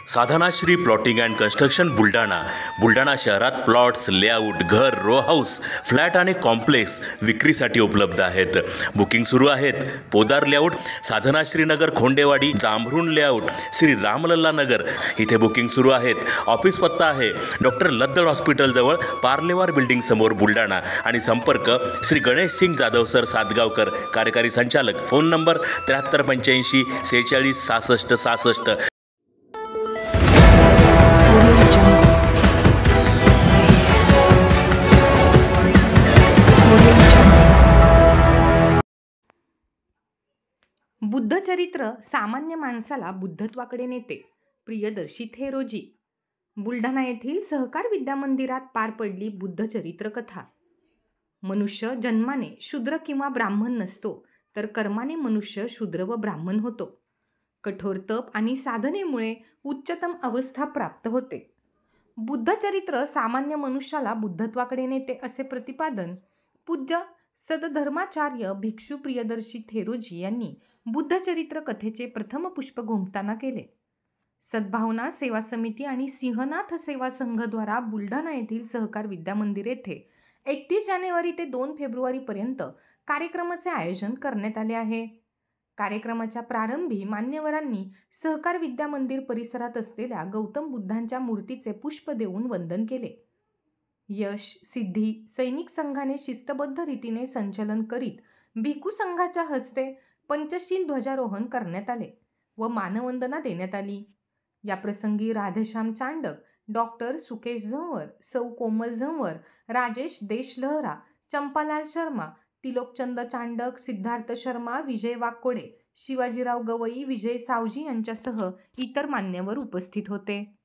Sadhanashri plotting and construction Buldhana शहरात plots, layout, घर, row house, flat आणि कॉम्प्लेक्स विक्रीसाठी उपलब्ध आहेत. बुकिंग सुरू आहेत. पोदार लेआउट, साधनाश्री नगर, खोंडेवाडी, जांभरुण लेआउट, श्री रामलल्ला नगर इथे बुकिंग सुरू आहेत. ऑफिस पत्ता आहे डॉक्टर लद्दड हॉस्पिटल जवळ, पार्लेवार बिल्डिंग समोर, बुलढाणा. आणि संपर्क श्री गणेश सिंग जाधव सर सातगावकर, कार्यकारी संचालक. Phone number 7385 46 66 66. बुद्धचरित्र सामान्य माणसाला बुद्धत्वाकडे नेते. प्रियदर्शी थेरोजी. बुलढाणा येथील सहकार विद्यामंदिरात पार पडली बुद्धचरित्र कथा. मनुष्य जन्माने शूद्र किंवा ब्राह्मण नसतो, तर कर्माने मनुष्य शूद्र व ब्राह्मण होतो. कठोर तप आणि साधनेमुळे उच्चतम अवस्था प्राप्त होते. बुद्धचरित्र सामान्य मनुष्याला बुद्धत्वाकडे नेते असे प्रतिपादन पूज्य सद्धर्माचार्य भिक्षू प्रियदर्शी थेरोजी यांनी बुद्धचरित्र कथेचे प्रथम पुष्प घुमताना केले. सद्भावना सेवा समिती आणि सिंहनाथ सेवा संघ द्वारा बुलढाणा येथील सहकार विद्यामंदिर येथे 31 जानेवारी ते 2 फेब्रुवारी पर्यंत कार्यक्रमाचे आयोजन करण्यात आले आहे. कार्यक्रमाच्या प्रारंभी मान्यवरांनी सहकार विद्यामंदिर परिसरात असलेल्या गौतम बुद्धांच्या मूर्तीचे पुष्प देऊन वंदन केले. यश सिद्धी सैनिक संघाने शिस्तबद्ध रीतीने संचलन करीत भिक्खू संघाच्या हस्ते पंचशील ध्वजारोहण करण्यात आले व मानवंदना देण्यात आली. या प्रसंगी राधेश्याम चांडक, डॉक्टर सुकेश झंवर, सौ कोमल झंवर, राजेश देशलहरा, चंपालाल शर्मा, तिलोकचंद चांडक, सिद्धार्थ शर्मा, विजय वाकोडे, शिवाजीराव गवई, विजय सावजी यांच्यासह इतर मान्यवर उपस्थित होते.